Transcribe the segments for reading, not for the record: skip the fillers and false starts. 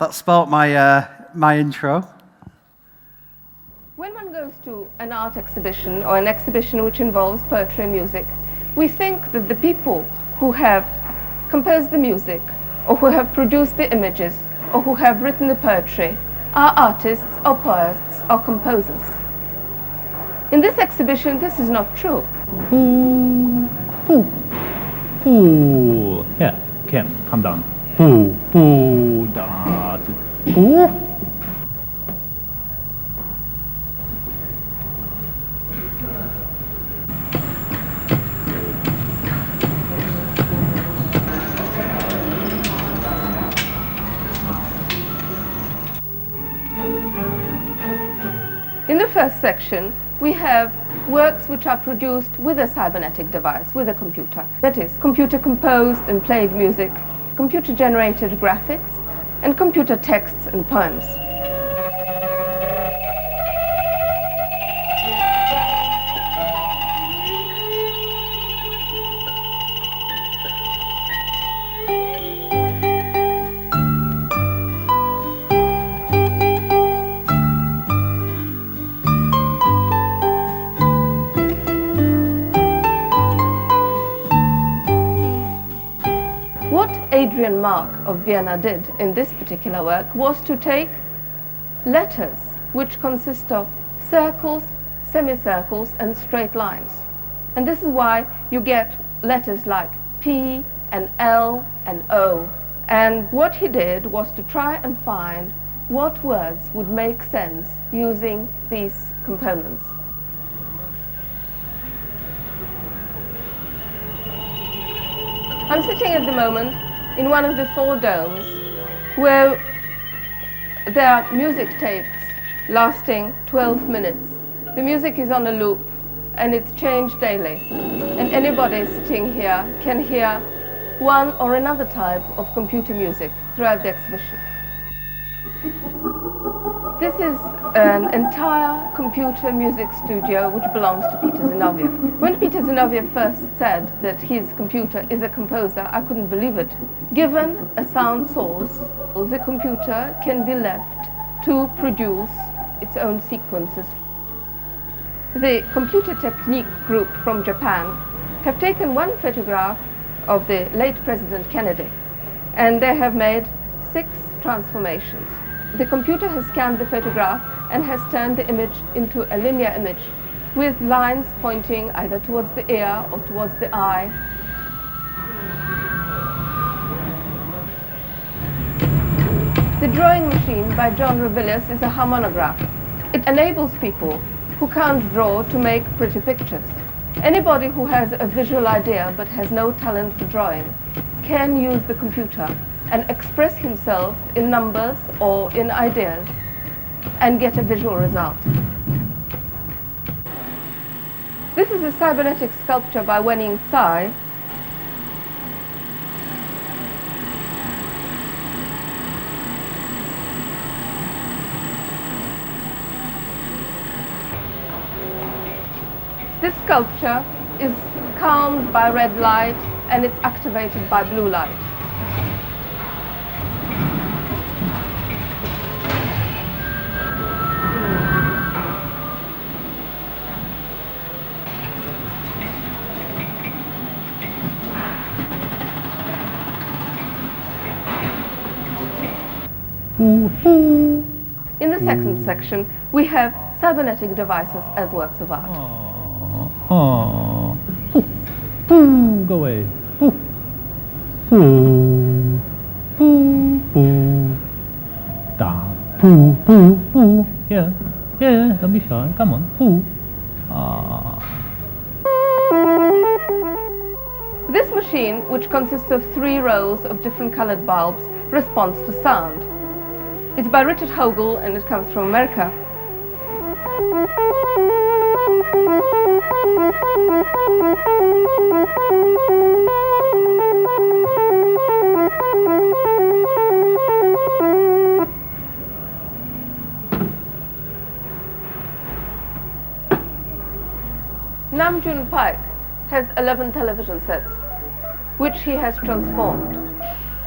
That spoilt my intro. When one goes to an art exhibition or an exhibition which involves poetry and music, we think that the people who have composed the music or who have produced the images or who have written the poetry are artists or poets or composers. In this exhibition, this is not true. Yeah, Kim, calm down. In the first section, we have works which are produced with a cybernetic device, with a computer. That is, computer-composed and played music, computer-generated graphics, and computer texts and poems. What Adrian Mark of Vienna did in this particular work was to take letters which consist of circles, semicircles and straight lines. And this is why you get letters like P and L and O. And what he did was to try and find what words would make sense using these components. I'm sitting at the moment in one of the 4 domes where there are music tapes lasting 12 minutes. The music is on a loop and it's changed daily. And anybody sitting here can hear one or another type of computer music throughout the exhibition. This is an entire computer music studio which belongs to Peter Zinoviev. When Peter Zinoviev first said that his computer is a composer, I couldn't believe it. Given a sound source, the computer can be left to produce its own sequences. The Computer Technique group from Japan have taken one photograph of the late President Kennedy, and they have made 6 transformations. The computer has scanned the photograph and has turned the image into a linear image with lines pointing either towards the ear or towards the eye. The drawing machine by John Revillius is a harmonograph. It enables people who can't draw to make pretty pictures. Anybody who has a visual idea but has no talent for drawing can use the computer and express himself in numbers or in ideas and get a visual result. This is a cybernetic sculpture by Wening Tsai. This sculpture is calmed by red light and it's activated by blue light. In the second section, we have cybernetic devices as works of art. Go away. Yeah, don't be shy. Come on. This machine, which consists of 3 rows of different colored bulbs, responds to sound. It's by Richard Hogle and it comes from America. Nam June Paik has 11 television sets, which he has transformed,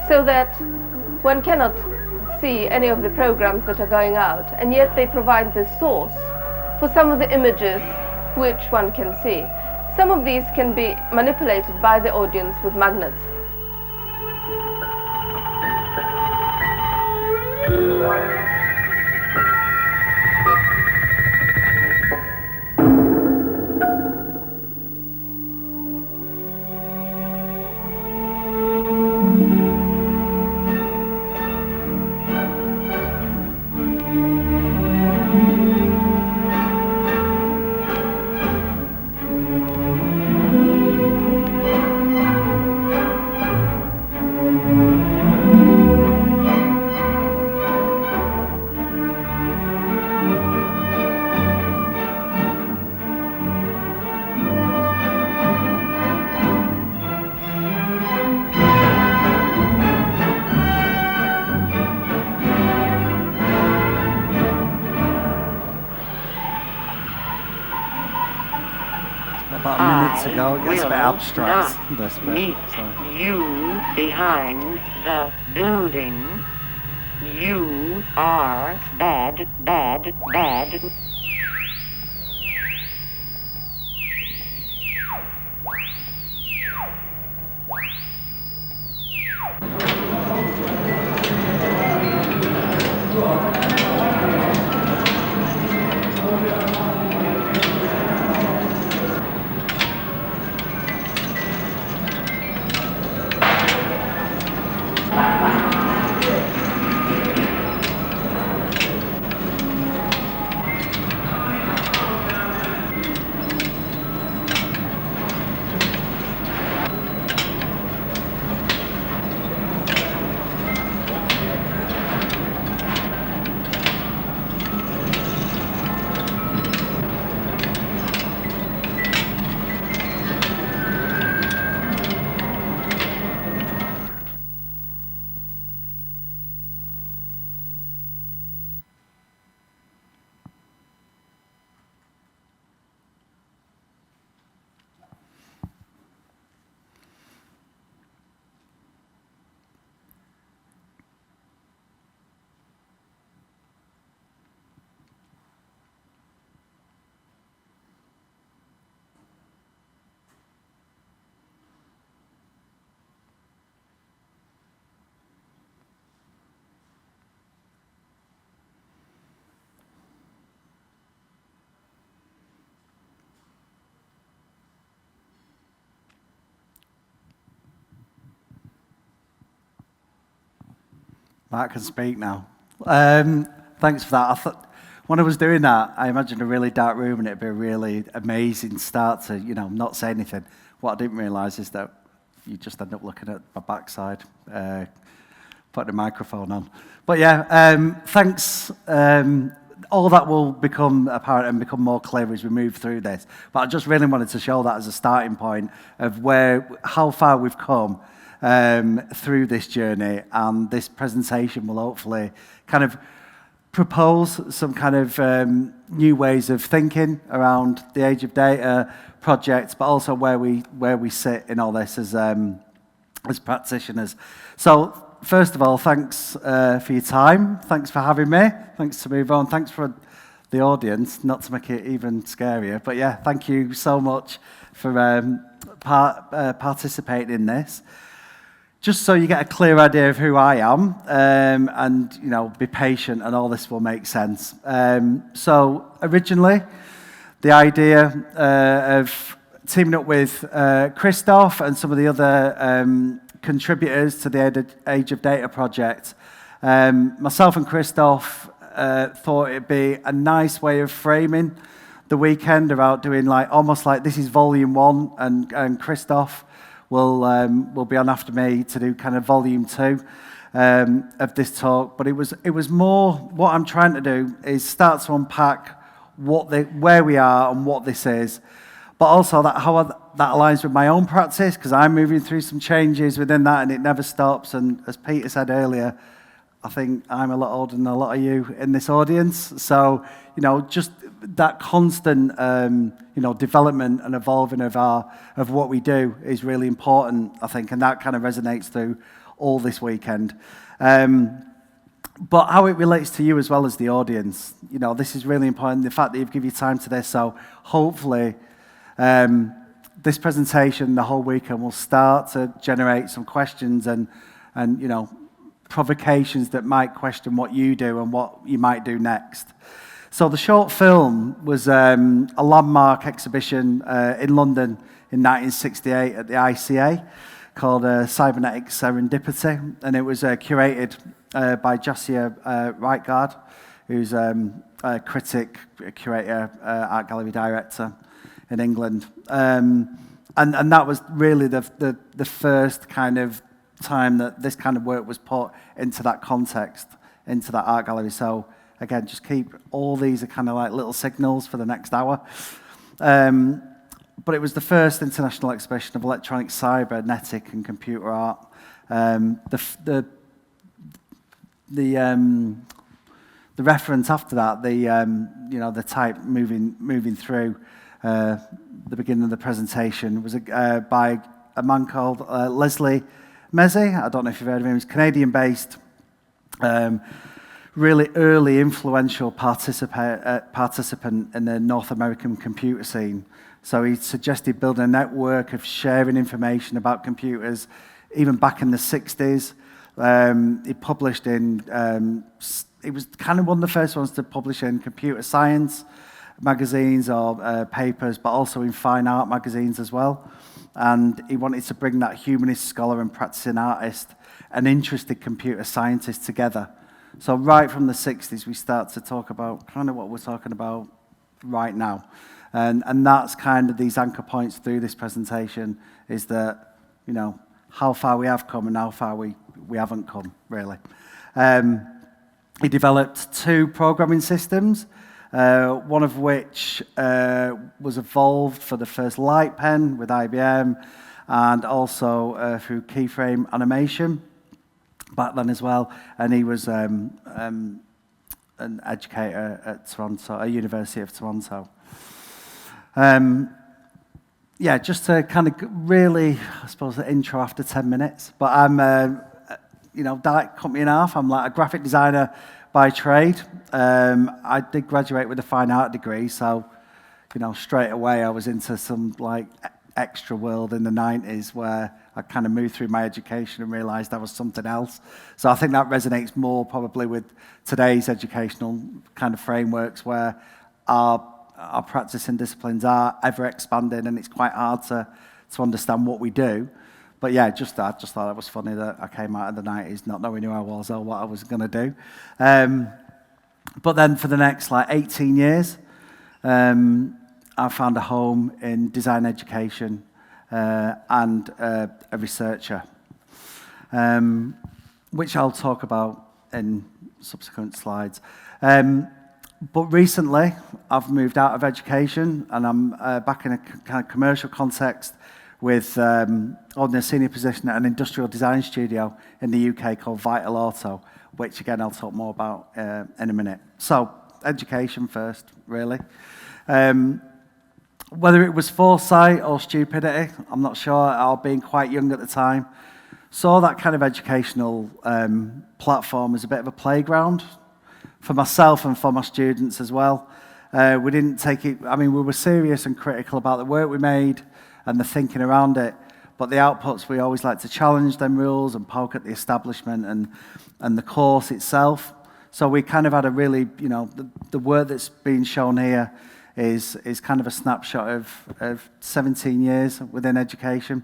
so that one cannot see any of the programs that are going out, and yet they provide the source for some of the images which one can see. Some of these can be manipulated by the audience with magnets. About minutes ago, it gets a bit abstract, this bit. Meet you behind the building. You are bad, bad, bad. Mark can speak now. Thanks for that. I thought, when I was doing that, I imagined a really dark room and it'd be a really amazing start to, not say anything. What I didn't realise is that you just end up looking at my backside, putting a microphone on. But yeah, thanks. All that will become apparent and become more clear as we move through this. But I just really wanted to show that as a starting point of how far we've come through this journey, and this presentation will hopefully kind of propose some kind of new ways of thinking around the Age of Data project, but also where we sit in all this as practitioners. So first of all, thanks for your time. Thanks for having me. Thanks to Mouvo, and thanks for the audience, not to make it even scarier. But yeah, thank you so much for participating in this. Just so you get a clear idea of who I am, and be patient, and all this will make sense. So originally, the idea of teaming up with Christoph and some of the other contributors to the Age of Data project, myself and Christoph thought it'd be a nice way of framing the weekend about doing almost like this is volume 1, and Christoph will be on after me to do kind of volume 2 of this talk. But it was more, what I'm trying to do is start to unpack where we are and what this is, but also how that aligns with my own practice, because I'm moving through some changes within that, and it never stops. And as Peter said earlier, I think I'm a lot older than a lot of you in this audience. So, just that constant, development and evolving of what we do is really important, I think, and that kind of resonates through all this weekend. but how it relates to you as well as the audience. You know, this is really important, the fact that you've given your time to this, so hopefully this presentation, the whole weekend, will start to generate some questions and you know, provocations that might question what you do and what you might do next. So the short film was a landmark exhibition in London in 1968 at the ICA called Cybernetic Serendipity, and it was curated by Josiah Reitgard, who's a critic, a curator, art gallery director in England. And that was really the first kind of time that this kind of work was put into that context, into that art gallery. So again, just keep all these are kind of like little signals for the next hour. But it was the first international exhibition of electronic, cybernetic, and computer art. The reference after that, you know, the type moving through the beginning of the presentation was by a man called Leslie Mezey. I don't know if you've heard of him. He's Canadian-based, really early influential participant in the North American computer scene. So he suggested building a network of sharing information about computers, even back in the 60s. He published in, he was kind of one of the first ones to publish in computer science magazines or papers, but also in fine art magazines as well. And he wanted to bring that humanist scholar and practicing artist and interested computer scientist together. So right from the 60s, we start to talk about kind of what we're talking about right now. And that's kind of these anchor points through this presentation, is that, you know, how far we have come and how far we haven't come, really. He developed 2 programming systems, one of which was evolved for the first light pen with IBM, and also through keyframe animation back then as well. And he was an educator at Toronto, University of Toronto. Yeah, just to kind of really, I suppose, the intro after 10 minutes. But I'm, you know, that cut me in half. I'm like a graphic designer by trade. I did graduate with a fine art degree, so, you know, straight away I was into some like extra world in the 90s where I kind of moved through my education and realized I was something else. So I think that resonates more probably with today's educational kind of frameworks, where our practice and disciplines are ever expanding, and it's quite hard to understand what we do. But yeah, I just thought it was funny that I came out of the 90s not knowing who I was or what I was going to do. But then for the next like 18 years, I found a home in design education and a researcher, which I'll talk about in subsequent slides. But recently, I've moved out of education, and I'm back in a kind of commercial context with holding a senior position at an industrial design studio in the UK called Vital Auto, which again I'll talk more about in a minute. So, education first, really. Whether it was foresight or stupidity, I'm not sure, or being quite young at the time, saw that kind of educational platform as a bit of a playground for myself and for my students as well. We didn't take it, I mean, we were serious and critical about the work we made and the thinking around it, but the outputs, we always like to challenge them rules and poke at the establishment and the course itself. So we kind of had a really, you know, the work that's being shown here is kind of a snapshot of 17 years within education.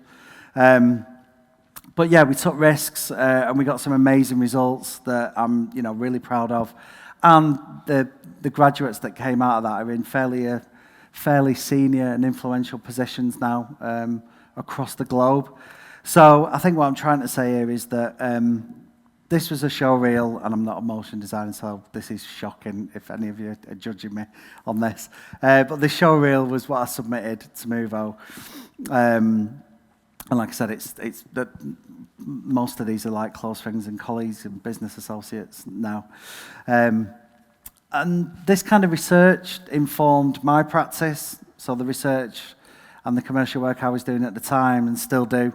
But yeah, we took risks and we got some amazing results that I'm, you know, really proud of. And the graduates that came out of that are in fairly senior and influential positions now across the globe. So I think what I'm trying to say here is that this was a show reel, and I'm not a motion designer, so this is shocking if any of you are judging me on this. But the show reel was what I submitted to Mouvo. And like I said, it's that most of these are like close friends and colleagues and business associates now. And this kind of research informed my practice, so the research and the commercial work I was doing at the time and still do.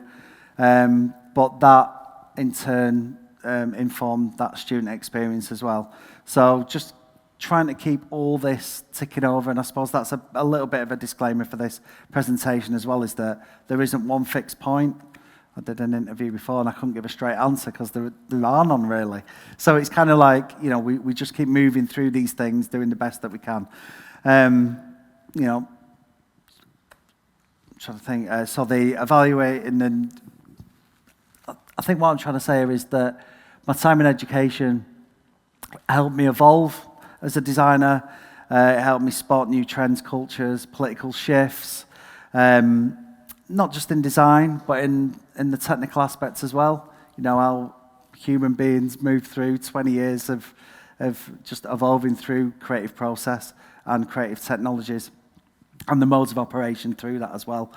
But that, in turn, inform that student experience as well. So just trying to keep all this ticking over, and I suppose that's a little bit of a disclaimer for this presentation as well, is that there isn't one fixed point. I did an interview before and I couldn't give a straight answer because there are none really. So it's kind of like, you know, we just keep moving through these things, doing the best that we can. You know, I'm trying to think, so the evaluating, and I think what I'm trying to say here is that my time in education helped me evolve as a designer. It helped me spot new trends, cultures, political shifts, not just in design, but in the technical aspects as well. You know, how human beings move through 20 years of just evolving through creative process and creative technologies, and the modes of operation through that as well.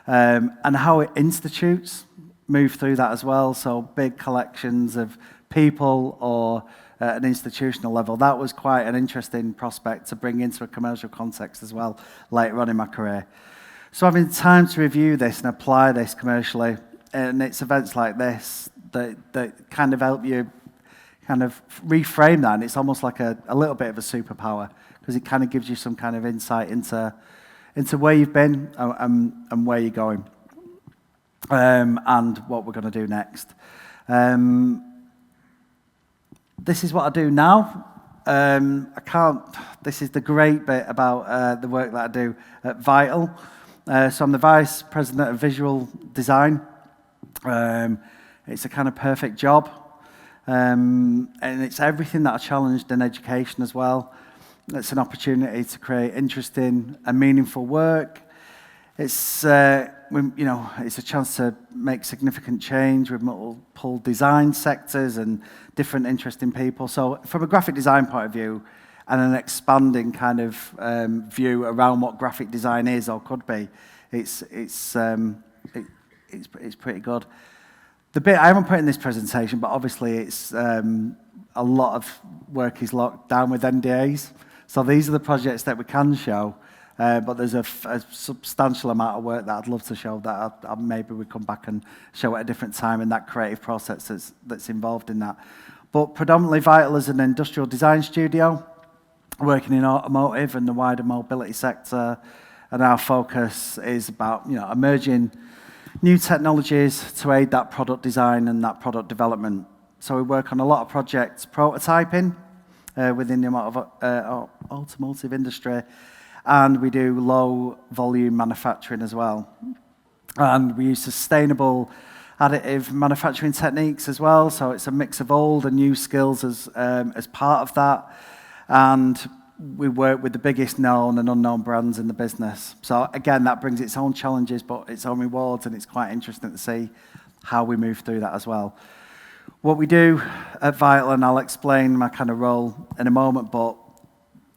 And how institutes move through that as well. So big collections of people or at an institutional level. That was quite an interesting prospect to bring into a commercial context as well later on in my career. So having time to review this and apply this commercially, and it's events like this that kind of help you kind of reframe that, and it's almost like a little bit of a superpower, because it kind of gives you some kind of insight into where you've been and where you're going, and what we're going to do next. This is what I do now. This is the great bit about the work that I do at Vital. So I'm the Vice President of Visual Design. It's a kind of perfect job. And it's everything that I challenged in education as well. It's an opportunity to create interesting and meaningful work. It's, it's a chance to make significant change with multiple design sectors and different interesting people. So from a graphic design point of view, and an expanding kind of view around what graphic design is or could be, it's pretty good. The bit I haven't put in this presentation, but obviously it's a lot of work is locked down with NDAs. So these are the projects that we can show, but there's a substantial amount of work that I'd love to show that maybe we come back and show at a different time in that creative process that's involved in that. But predominantly Vital is an industrial design studio, working in automotive and the wider mobility sector, and our focus is about emerging new technologies to aid that product design and that product development. So we work on a lot of projects prototyping within the automotive industry, and we do low volume manufacturing as well. And we use sustainable additive manufacturing techniques as well, so it's a mix of old and new skills as part of that. And we work with the biggest known and unknown brands in the business. So again, that brings its own challenges, but its own rewards, and it's quite interesting to see how we move through that as well. What we do at Vital, and I'll explain my kind of role in a moment, but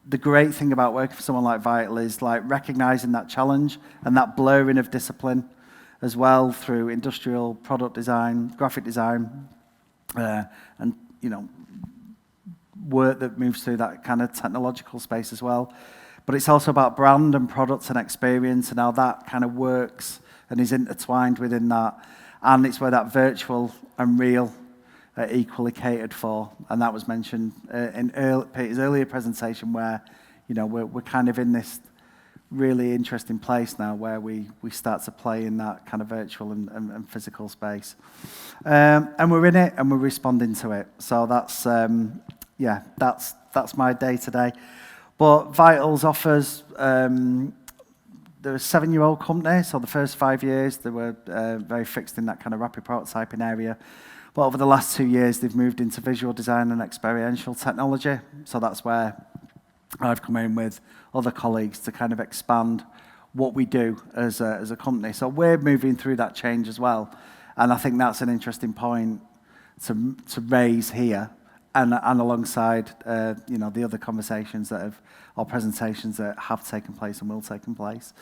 the great thing about working for someone like Vital is like recognizing that challenge and that blurring of discipline as well through industrial product design, graphic design, and work that moves through that kind of technological space as well. But it's also about brand and products and experience and how that kind of works and is intertwined within that. And it's where that virtual and real are equally catered for. And that was mentioned in Peter's earlier presentation, where we're kind of in this really interesting place now where we start to play in that kind of virtual and physical space. And we're in it and we're responding to it. So that's my day today. But Vitals offers, they're a 7-year-old company, so the first 5 years they were very fixed in that kind of rapid prototyping area. But over the last 2 years, they've moved into visual design and experiential technology. So that's where I've come in with other colleagues to kind of expand what we do as a company. So we're moving through that change as well. And I think that's an interesting point to raise here. And alongside, the other conversations or presentations that have taken place and will take place.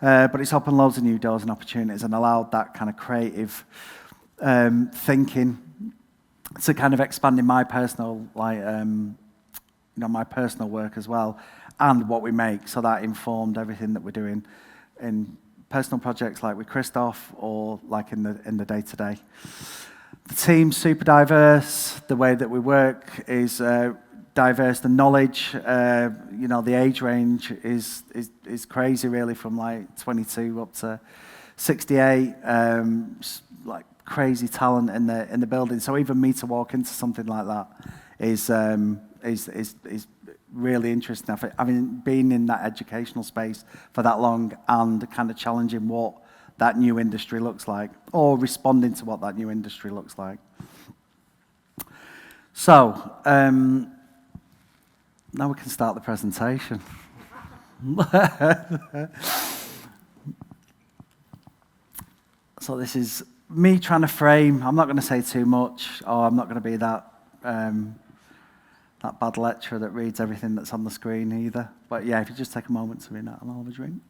But it's opened loads of new doors and opportunities and allowed that kind of creative thinking to kind of expand in my personal, my personal work as well, and what we make. So that informed everything that we're doing in personal projects like with Christoph or like in the day-to-day. The team's super diverse. The way that we work is diverse. The knowledge, the age range is crazy, really, from like 22 up to 68. Like crazy talent in the building. So even me to walk into something like that is really interesting. I mean, being in that educational space for that long and kind of challenging what that new industry looks like, or responding to what that new industry looks like. So, now we can start the presentation. So this is me trying to frame. I'm not going to say too much, or I'm not going to be that that bad lecturer that reads everything that's on the screen either. But yeah, if you just take a moment to read that, I'll have a drink.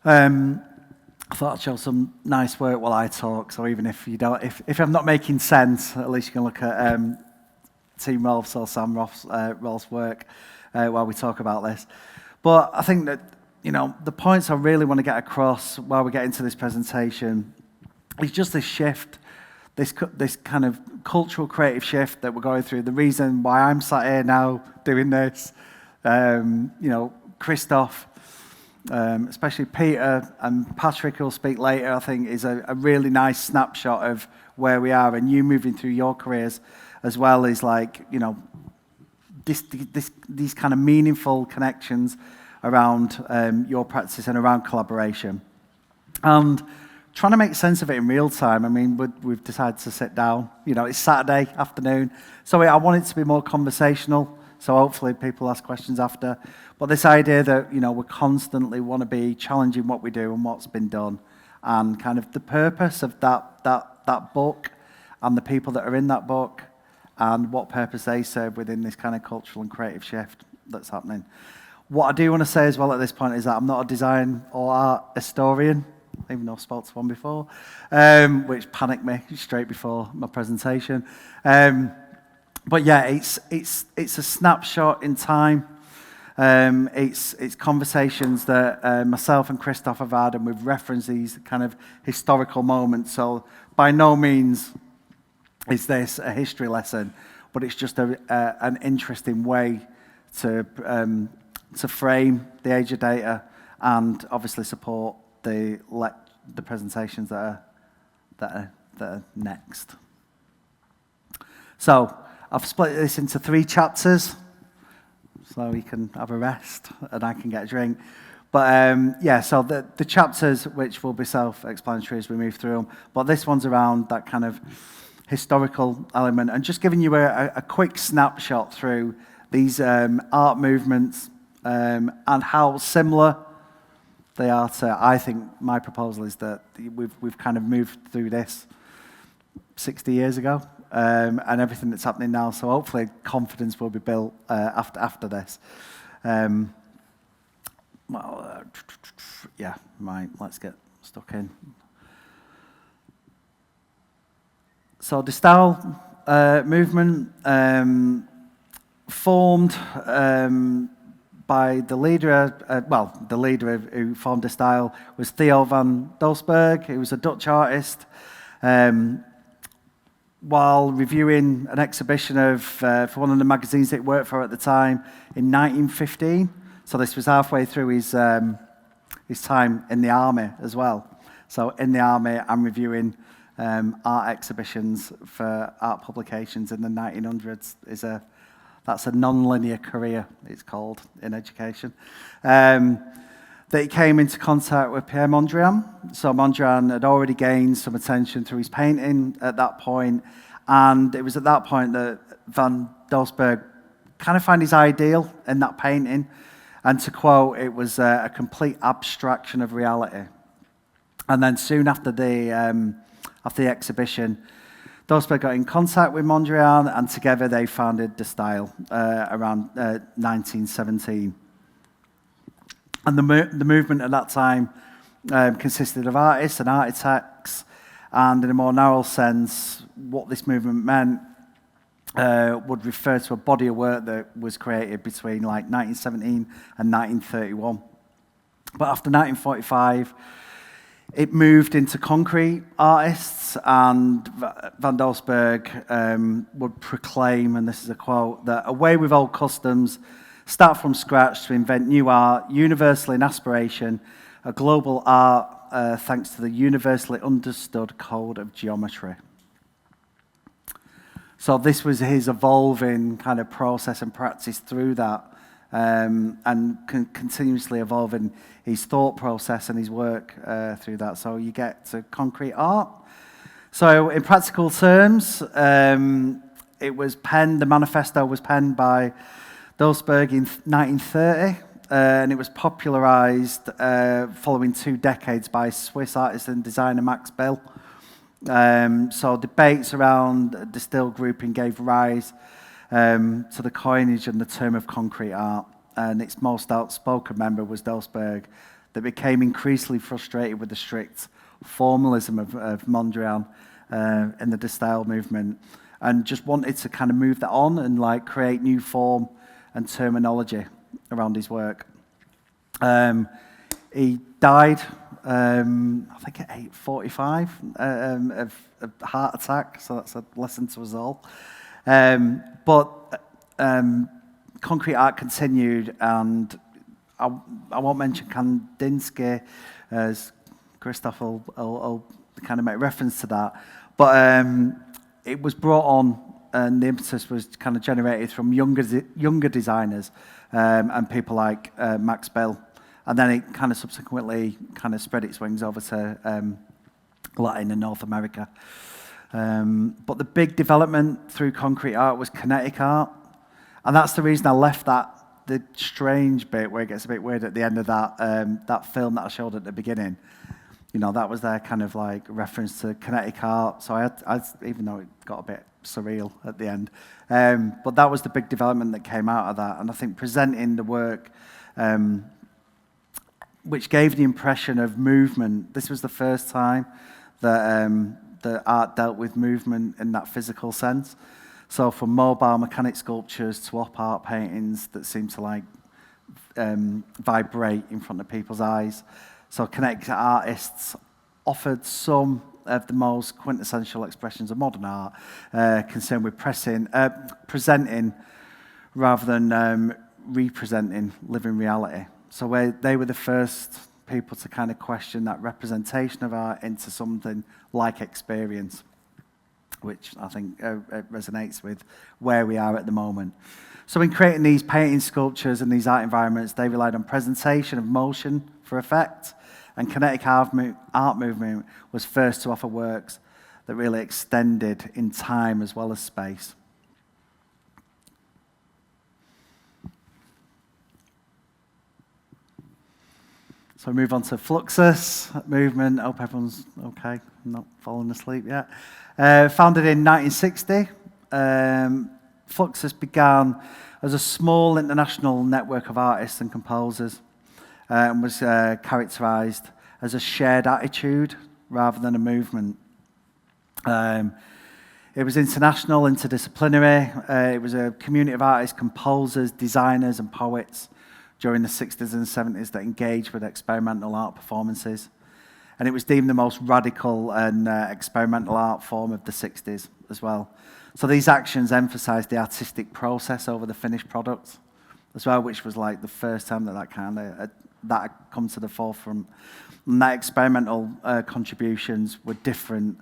I thought I'd show some nice work while I talk. So even if you don't, if I'm not making sense, at least you can look at Team Rolf's or Sam Rolf's work while we talk about this. But I think that the points I really want to get across while we get into this presentation is just this shift, this kind of cultural creative shift that we're going through. The reason why I'm sat here now doing this, Christoph, especially Peter and Patrick, who'll speak later, I think is a really nice snapshot of where we are, and you moving through your careers as well is like, these kind of meaningful connections around your practice and around collaboration. And trying to make sense of it in real time. I mean, we've decided to sit down. It's Saturday afternoon, so I want it to be more conversational. So hopefully people ask questions after. But this idea that we constantly want to be challenging what we do and what's been done, and kind of the purpose of that book, and the people that are in that book, and what purpose they serve within this kind of cultural and creative shift that's happening. What I do want to say as well at this point is that I'm not a design or art historian, even though I spoke to one before, which panicked me straight before my presentation. But yeah, it's a snapshot in time. It's conversations that myself and Christoph have had, and we've referenced these kind of historical moments. So by no means is this a history lesson, but it's just an interesting way to frame the age of data, and obviously support the presentations that are next. So I've split this into 3 chapters, so you can have a rest and I can get a drink. But so the chapters, which will be self-explanatory as we move through them, but this one's around that kind of historical element, and just giving you a quick snapshot through these art movements and how similar they are to, I think my proposal is that we've kind of moved through this 60 years ago, and everything that's happening now. So hopefully confidence will be built after this. Let's get stuck in. So the style movement formed by the leader who formed the style was Theo van Doesburg, who was a Dutch artist. While reviewing an exhibition for one of the magazines that he worked for at the time in 1915, so this was halfway through his time in the army as well. So in the army, I'm reviewing art exhibitions for art publications in the 1900s. That's a non-linear career, it's called, in education. That he came into contact with Pierre Mondrian. So Mondrian had already gained some attention through his painting at that point, and it was at that point that Van Doesburg kind of found his ideal in that painting, and to quote, it was a complete abstraction of reality. And then soon after the exhibition, Doesburg got in contact with Mondrian, and together they founded the style around 1917. And the movement at that time consisted of artists and architects, and in a more narrow sense, what this movement meant would refer to a body of work that was created between like 1917 and 1931. But after 1945, It moved into concrete artists, and Van Doesburg would proclaim, and this is a quote, that away with old customs, start from scratch to invent new art, universally in aspiration, a global art thanks to the universally understood code of geometry. So this was his evolving kind of process and practice through that, and continuously evolving his thought process and his work through that. So you get to concrete art. So in practical terms, it was penned, the manifesto was penned by Doesburg in 1930, and it was popularized following 2 decades by Swiss artist and designer Max Bill. So debates around distilled grouping gave rise to the coinage and the term of concrete art, and its most outspoken member was Doesburg, that became increasingly frustrated with the strict formalism of Mondrian in the distilled movement, and just wanted to kind of move that on and like create new form and terminology around his work. He died, I think at 8:45 of a heart attack, so that's a lesson to us all. But concrete art continued, and I won't mention Kandinsky, as Christoph will kind of make reference to that, but it was brought on, and the impetus was kind of generated from younger designers and people like Max Bill, and then it kind of subsequently kind of spread its wings over to Latin and North America. But the big development through concrete art was kinetic art, and that's the reason I left the strange bit where it gets a bit weird at the end of that film that I showed at the beginning. You know, that was their kind of like reference to kinetic art. So I even though it got a bit surreal at the end, but that was the big development that came out of that. And I think presenting the work, which gave the impression of movement. This was the first time that the art dealt with movement in that physical sense. So from mobile mechanic sculptures to op art paintings that seem to like vibrate in front of people's eyes. So kinetic artists offered some of the most quintessential expressions of modern art, concerned with presenting rather than representing living reality. So they were the first people to kind of question that representation of art into something like experience, which I think resonates with where we are at the moment. So in creating these painting sculptures and these art environments, they relied on presentation of motion for effect, and kinetic art movement was first to offer works that really extended in time as well as space. So we move on to Fluxus movement. I hope everyone's okay, not falling asleep yet. Founded in 1960, Fluxus began as a small international network of artists and composers, and was characterized as a shared attitude rather than a movement. It was international, interdisciplinary. It was a community of artists, composers, designers, and poets during the 60s and 70s that engaged with experimental art performances. And it was deemed the most radical and experimental art form of the 60s as well. So these actions emphasized the artistic process over the finished product as well, which was like the first time that kind of that had come to the forefront. And that experimental contributions were different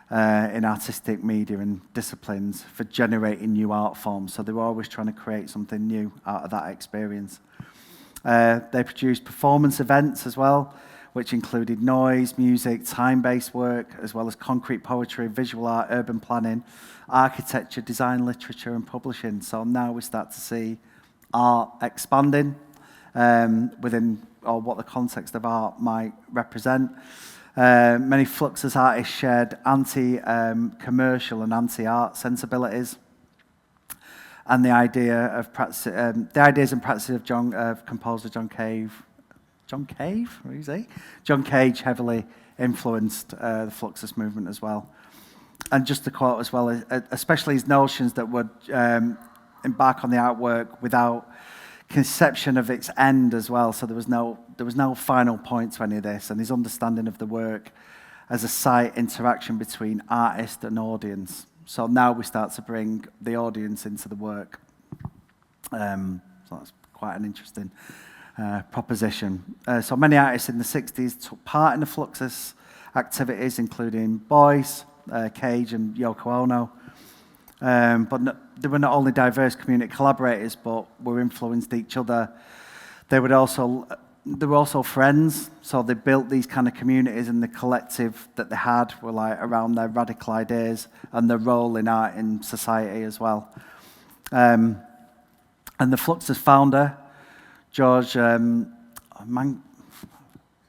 in artistic media and disciplines for generating new art forms. So they were always trying to create something new out of that experience. They produced performance events as well, which included noise, music, time-based work, as well as concrete poetry, visual art, urban planning, architecture, design, literature, and publishing. So now we start to see art expanding within or what the context of art might represent. Many Fluxus artists shared anti-commercial and anti-art sensibilities, and the ideas and practices of composer John Cage heavily influenced the Fluxus movement as well. And just to quote as well, especially his notions that would embark on the artwork without conception of its end as well. So there was no final point to any of this, and his understanding of the work as a site interaction between artist and audience. So now we start to bring the audience into the work. So that's quite an interesting proposition. So many artists in the 60s took part in the Fluxus activities, including Boyce, Cage and Yoko Ono. They were not only diverse community collaborators, but were influenced each other. They were also friends, so they built these kind of communities, and the collective that they had were like around their radical ideas and their role in art in society as well. And the Fluxus founder, George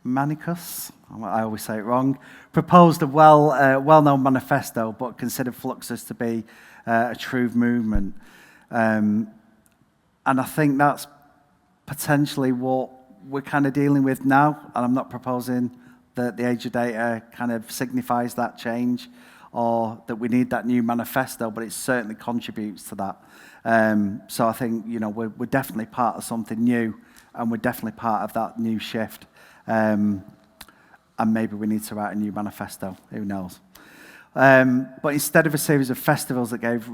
Manicus, I always say it wrong, proposed a well-known manifesto, but considered Fluxus to be a true movement. And I think that's potentially what we're kind of dealing with now, and I'm not proposing that the age of data kind of signifies that change or that we need that new manifesto, but it certainly contributes to that. So I think, you know, we're definitely part of something new, and we're definitely part of that new shift. And maybe we need to write a new manifesto, who knows. But instead of a series of festivals that gave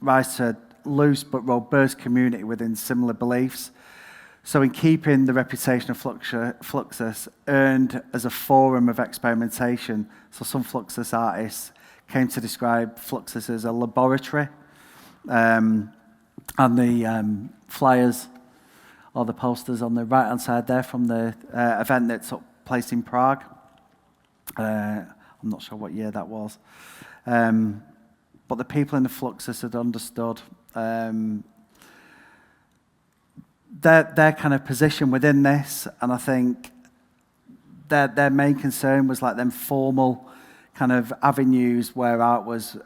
rise to loose but robust community within similar beliefs, so in keeping the reputation of Fluxus earned as a forum of experimentation, so some Fluxus artists came to describe Fluxus as a laboratory, and the flyers or the posters on the right-hand side there from the event that took place in Prague. I'm not sure what year that was. But the people in the Fluxus had understood their kind of position within this, and I think their main concern was like them formal kind of avenues where art was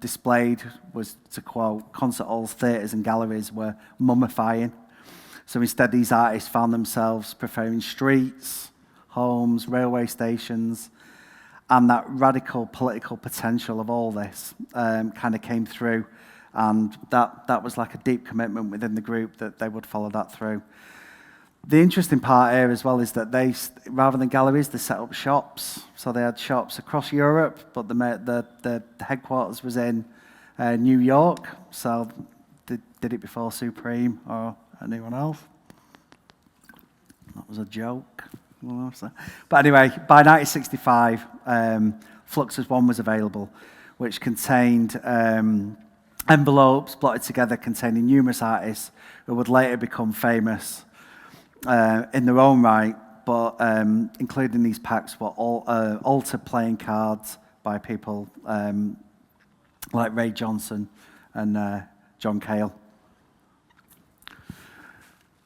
displayed, was, to quote, concert halls, theatres and galleries were mummifying. So instead these artists found themselves preferring streets, homes, railway stations, and that radical political potential of all this kind of came through, and that was like a deep commitment within the group that they would follow that through. The interesting part here as well is that they, rather than galleries, they set up shops. So they had shops across Europe, but the headquarters was in New York. So they did it before Supreme or anyone else. That was a joke. But anyway, by 1965, Fluxus 1 was available, which contained envelopes blotted together containing numerous artists who would later become famous in their own right, but including these packs were all altered playing cards by people like Ray Johnson and John Cale.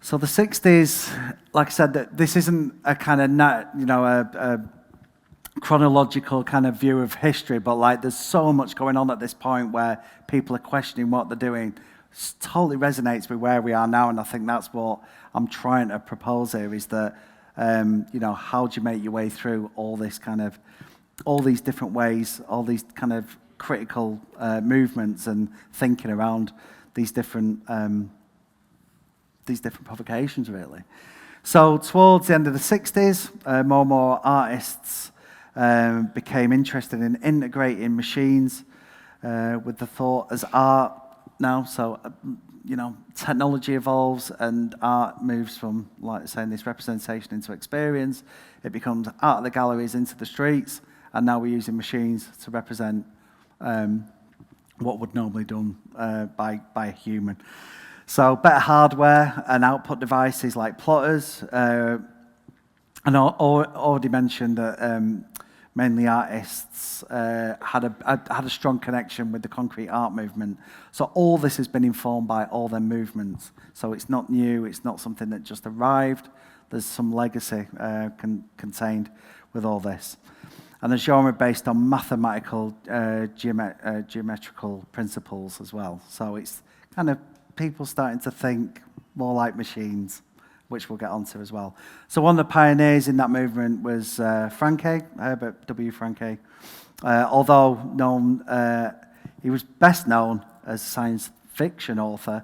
So the 60s, like I said, that this isn't a kind of a chronological kind of view of history, but like there's so much going on at this point where people are questioning what they're doing. It totally resonates with where we are now, and I think that's what I'm trying to propose here, is that how do you make your way through all this all these different ways, all these kind of critical movements and thinking around these different provocations, really. So towards the end of the 60s, more and more artists became interested in integrating machines with the thought as art now. So, technology evolves and art moves from, like saying, this representation into experience. It becomes art of the galleries into the streets, and now we're using machines to represent what would normally done by a human. So better hardware and output devices like plotters, and I already mentioned that mainly artists had a strong connection with the concrete art movement. So all this has been informed by all their movements. So it's not new, it's not something that just arrived. There's some legacy contained with all this. And a genre based on mathematical geometrical principles as well. So it's kind of people starting to think more like machines, which we'll get onto as well. So one of the pioneers in that movement was Franke, Herbert W. Franke. Although he was best known as a science fiction author,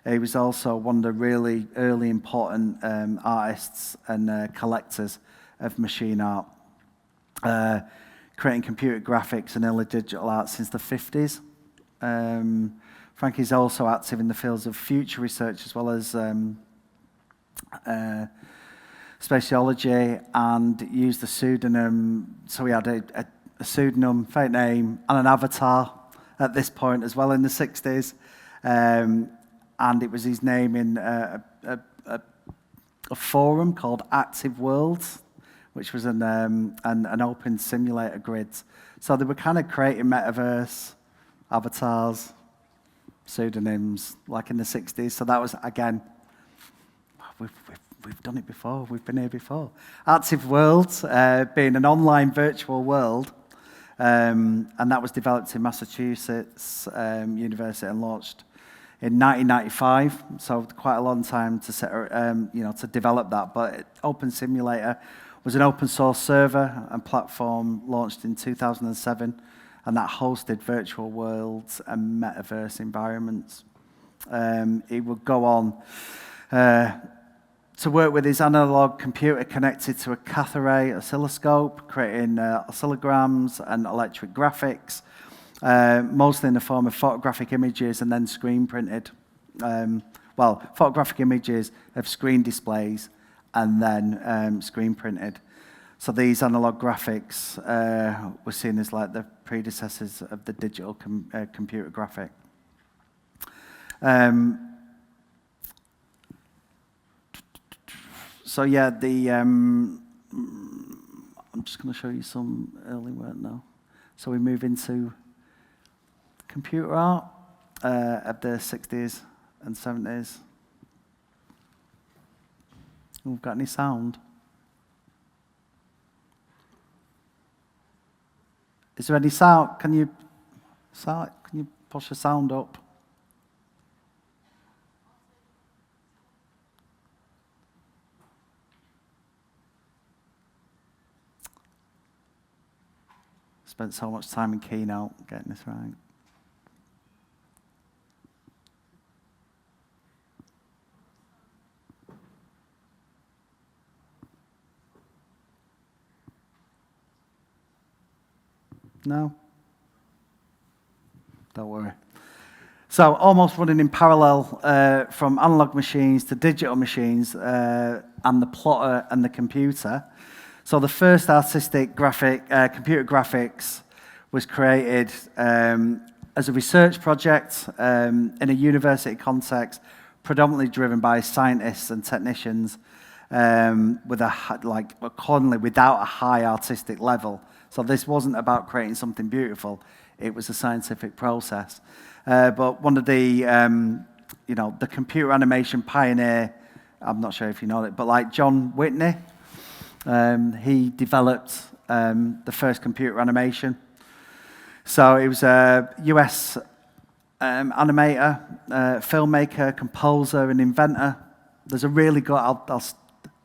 He was also one of the really early important artists and collectors of machine art, creating computer graphics and early digital art since the 50s. Frankie's also active in the fields of future research as well as speciology, and used a pseudonym. So he had a pseudonym, fake name, and an avatar at this point as well in the 60s. And it was his name in a forum called Active Worlds, which was an open simulator grid. So they were kind of creating metaverse, avatars, pseudonyms, like in the 60s. So that was, again, we've done it before. We've been here before. Active Worlds being an online virtual world, and that was developed in Massachusetts University and launched in 1995. So quite a long time to to develop that. But Open Simulator was an open source server and platform launched in 2007, and that hosted virtual worlds and metaverse environments. He would go on to work with his analog computer connected to a cathode ray oscilloscope, creating oscillograms and electric graphics, mostly in the form of photographic images and then screen printed. Photographic images of screen displays and then screen printed. So these analog graphics were seen as like the predecessors of the digital computer graphic. So yeah, I'm just going to show you some early work now. So we move into computer art of the 60s and 70s. We've got any sound? Is there any sound? Can you push the sound up? Spent so much time in Keynote getting this right. No? Don't worry. So almost running in parallel from analog machines to digital machines and the plotter and the computer. So the first artistic computer graphics was created as a research project in a university context, predominantly driven by scientists and technicians, accordingly without a high artistic level. So this wasn't about creating something beautiful; it was a scientific process. But one of the the computer animation pioneer, I'm not sure if you know it, but like John Whitney. He developed the first computer animation. So he was a US animator, filmmaker, composer, and inventor. There's a really good,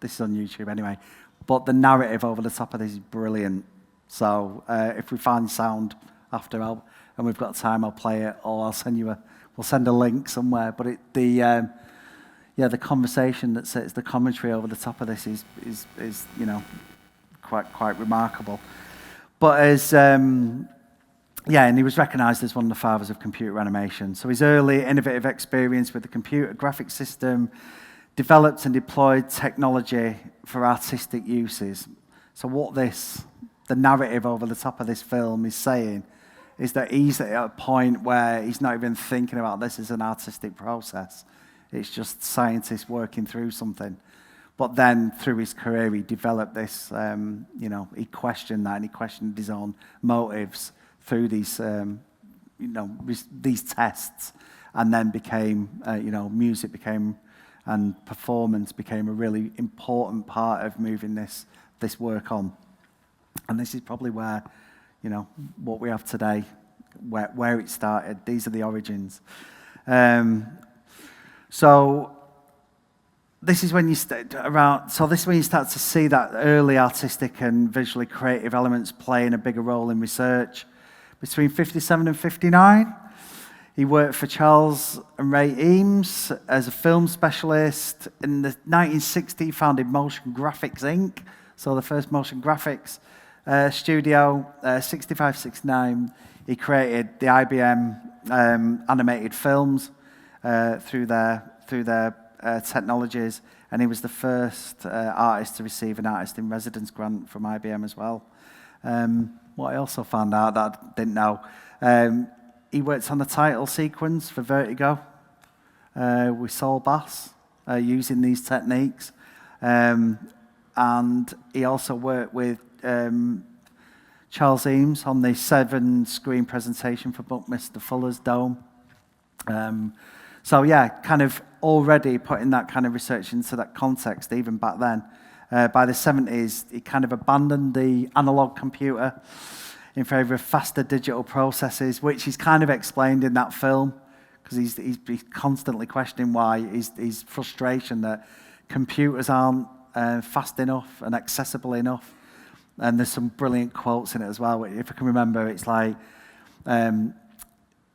this is on YouTube anyway, but the narrative over the top of this is brilliant. So if we find sound after, and we've got time, I'll play it, or we'll send a link somewhere. But the conversation that sits, the commentary over the top of this is quite remarkable. But and he was recognised as one of the fathers of computer animation. So his early innovative experience with the computer graphic system developed and deployed technology for artistic uses. So what the narrative over the top of this film is saying is that he's at a point where he's not even thinking about this as an artistic process. It's just scientists working through something. But then through his career, he developed this, he questioned that, and he questioned his own motives through these, these tests, and then became, music became, and performance became a really important part of moving this work on. And this is probably where, what we have today, where it started. These are the origins. So this is when you start to see that early artistic and visually creative elements playing a bigger role in research. Between 57 and 59, He worked for Charles and Ray Eames as a film specialist. In the 1960s, he founded Motion Graphics Inc., so the first motion graphics studio. 65, 69, he created the IBM animated films through their technologies, and he was the first artist to receive an artist in residence grant from IBM as well. What I also found out that I didn't know, he worked on the title sequence for Vertigo with Saul Bass using these techniques. And he also worked with Charles Eames on the 7-screen presentation for Buckminster Fuller's Dome. So yeah, kind of already putting that kind of research into that context even back then. By the 70s, he kind of abandoned the analog computer in favor of faster digital processes, which he's kind of explained in that film, because he's constantly questioning why, his frustration that computers aren't fast enough and accessible enough. And there's some brilliant quotes in it as well. If I can remember, it's like,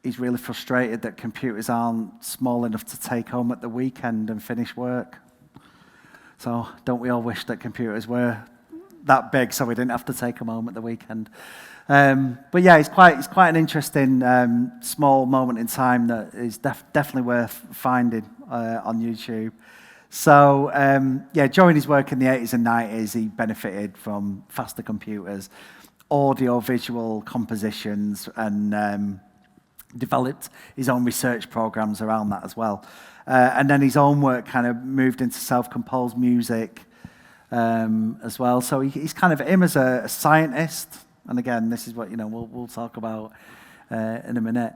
he's really frustrated that computers aren't small enough to take home at the weekend and finish work. So don't we all wish that computers were that big so we didn't have to take them home at the weekend? But yeah, it's quite an interesting small moment in time that is definitely worth finding on YouTube. So yeah, during his work in the 80s and 90s, he benefited from faster computers, audio-visual compositions, and developed his own research programs around that as well. And then his own work kind of moved into self-composed music as well. So he's kind of him as a scientist. And again, this is what we'll talk about in a minute.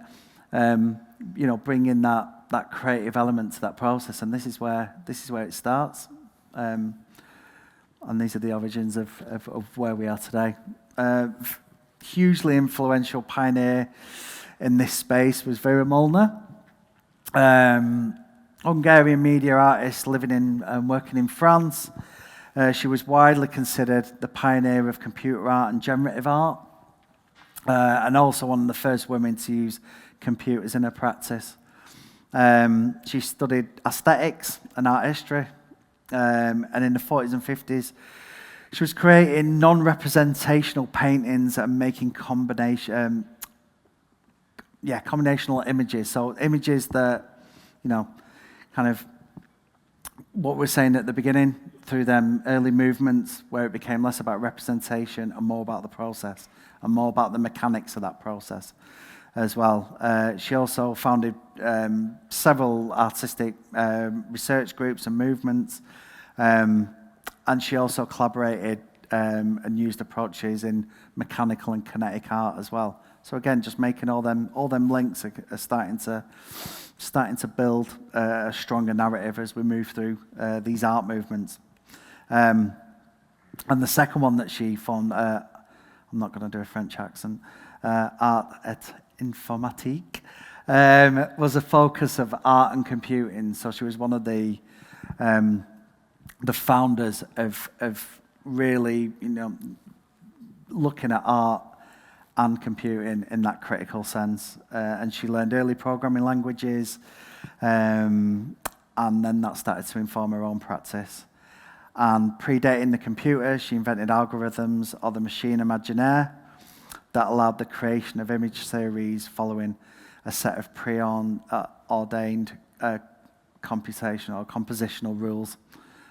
Bringing that creative element to that process, and this is where it starts. And these are the origins of where we are today. Hugely influential pioneer in this space was Vera Molnar, Hungarian media artist living in and working in France. She was widely considered the pioneer of computer art and generative art, and also one of the first women to use computers in her practice. She studied aesthetics and art history, and in the 40s and 50s, she was creating non-representational paintings and making combinational images. So images that, kind of what we're saying at the beginning, through them early movements where it became less about representation and more about the process and more about the mechanics of that process as well. She also founded several artistic research groups and movements, and she also collaborated and used approaches in mechanical and kinetic art as well. So again, just making all them links are starting to build a stronger narrative as we move through these art movements. And the second one that she formed, I'm not going to do a French accent, Art et Informatique, was a focus of art and computing. So she was one of the founders of really, looking at art and computing in that critical sense. And she learned early programming languages, and then that started to inform her own practice. And predating the computer, she invented algorithms or the machine imaginaire that allowed the creation of image series following a set of preordained computational or compositional rules.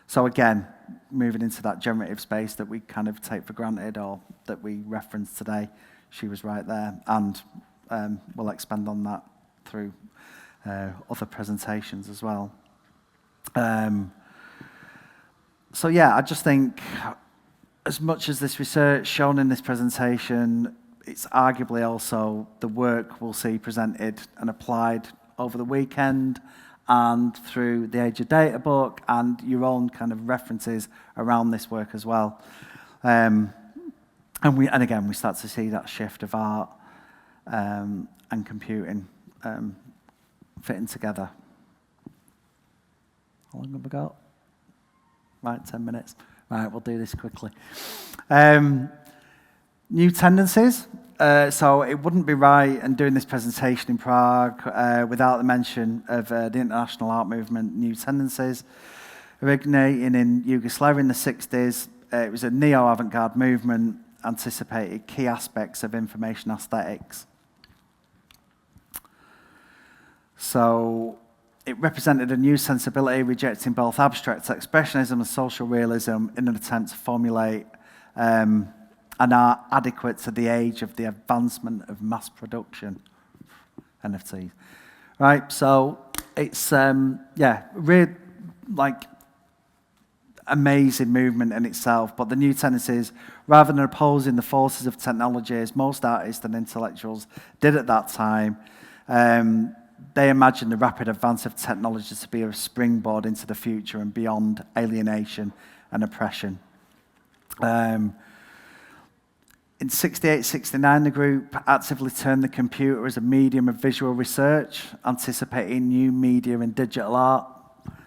So again, moving into that generative space that we kind of take for granted or that we reference today, she was right there. And we'll expand on that through other presentations as well. So yeah, I just think as much as this research shown in this presentation, it's arguably also the work we'll see presented and applied over the weekend and through the Age of Data book and your own kind of references around this work as well. And again, we start to see that shift of art and computing fitting together. How long have we got? Right, 10 minutes. Right, we'll do this quickly. New tendencies So it wouldn't be right in doing this presentation in Prague without the mention of the international art movement, New Tendencies, originating in Yugoslavia in the 60s. It was a neo-avant-garde movement, anticipated key aspects of information aesthetics. So it represented a new sensibility, rejecting both abstract expressionism and social realism in an attempt to formulate an art adequate to the age of the advancement of mass production, NFTs. Right, so it's, amazing movement in itself, but the new tendencies, rather than opposing the forces of technology, as most artists and intellectuals did at that time, they imagined the rapid advance of technology to be a springboard into the future and beyond alienation and oppression. In 68-69, the group actively turned the computer as a medium of visual research, anticipating new media and digital art.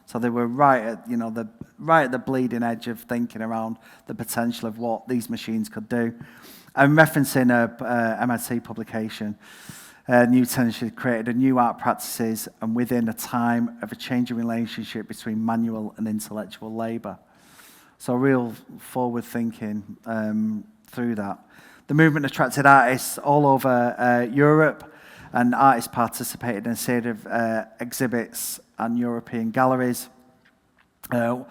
So they were right at the bleeding edge of thinking around the potential of what these machines could do. And referencing a MIT publication, New Tendencies created a new art practices and within a time of a changing relationship between manual and intellectual labour. So real forward thinking through that. The movement attracted artists all over Europe, and artists participated in a series of exhibits and European galleries. One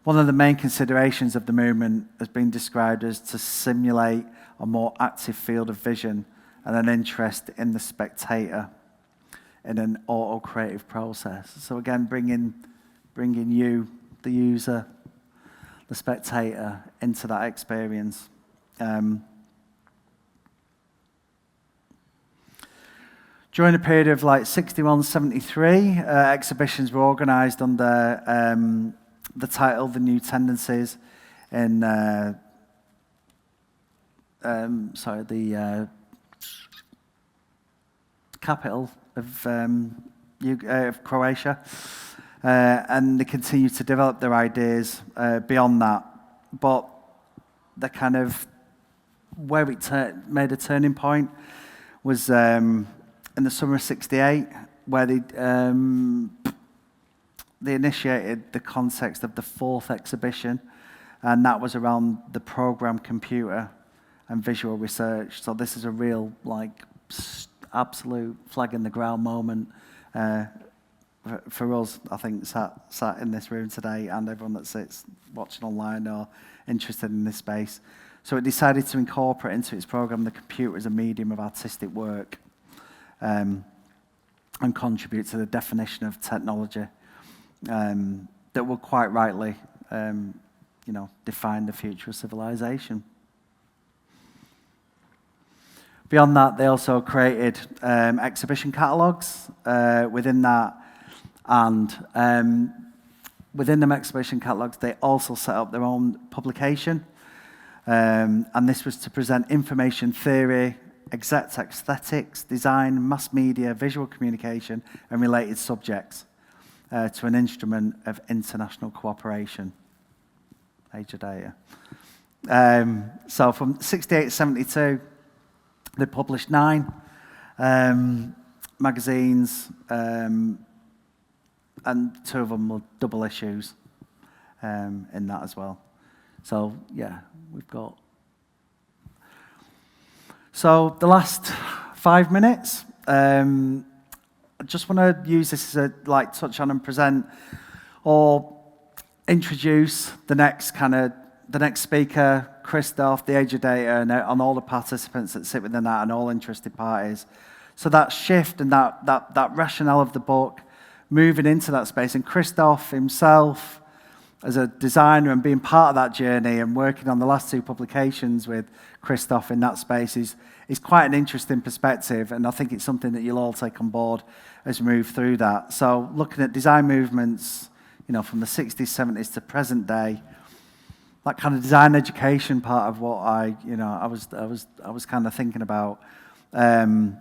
of the main considerations of the movement has been described as to simulate a more active field of vision and an interest in the spectator in an auto-creative process. So again, bringing you, the user, the spectator, into that experience. During a period of 61-73, exhibitions were organised under the title The New Tendencies in the capital of Croatia, and they continued to develop their ideas beyond that. But the kind of where it made a turning point was in the summer of '68, where they initiated the context of the fourth exhibition, and that was around the program computer and visual research. So this is a real absolute flag in the ground moment for us, I think, sat in this room today, and everyone that sits watching online or interested in this space. So it decided to incorporate into its program the computer as a medium of artistic work, and contribute to the definition of technology that will quite rightly, define the future of civilization. Beyond that, they also created exhibition catalogues within that, and within them exhibition catalogues, they also set up their own publication, and this was to present information theory, exact aesthetics, design, mass media, visual communication, and related subjects to an instrument of international cooperation. Age of data. So from 68 to 72, they published 9 magazines, and 2 of them were double issues in that as well. So yeah, we've got. So the last 5 minutes, I just want to use this as a touch on and present or introduce the next speaker, Christoph, the Age of Data, and all the participants that sit within that and all interested parties. So that shift and that rationale of the book, moving into that space, and Christoph himself as a designer and being part of that journey and working on the last 2 publications with Christoph in that space is quite an interesting perspective, and I think it's something that you'll all take on board as we move through that. So looking at design movements, from the 60s, 70s to present day, that kind of design education part of what I was kind of thinking about, and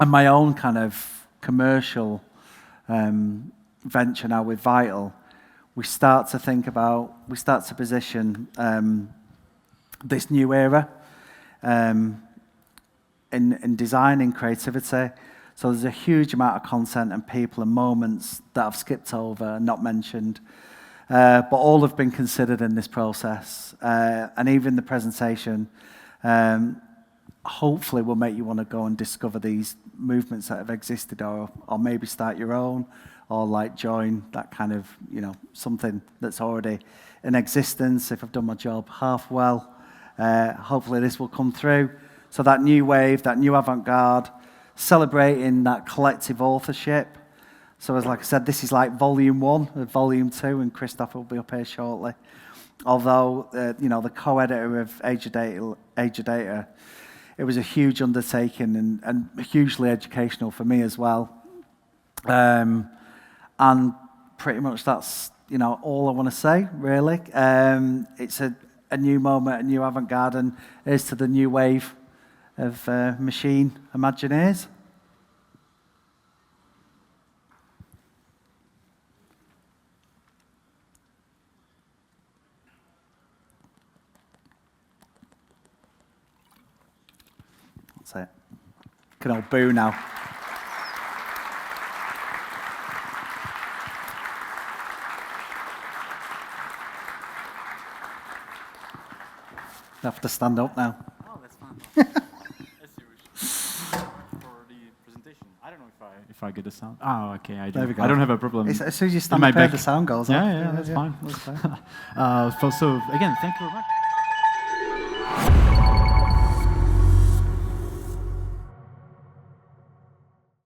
my own kind of commercial venture now with Vital. We start to position this new era in design, in creativity. So there's a huge amount of content and people and moments that I've skipped over and not mentioned. But all have been considered in this process. And even the presentation hopefully will make you want to go and discover these movements that have existed, or maybe start your own, or like join that kind of, something that's already in existence. If I've done my job half well, hopefully this will come through. So that new wave, that new avant-garde, celebrating that collective authorship. So as like I said, this is like volume 1 of volume 2, and Christoph will be up here shortly. Although, the co-editor of Age of Data, it was a huge undertaking and hugely educational for me as well. And pretty much that's, all I want to say, really. It's a new moment, a new avant-garde, and here's to the new wave of machine Imagineers. That's it. Can all boo now. I have to stand up now. Oh, that's fine. As usual. For the presentation, I don't know if I get the sound. Oh, okay, I do. There we go. I don't have a problem. As soon as you in stand my up here, back. the sound goes Yeah, off. yeah, that's fine. That's fine. So again, thank you very much.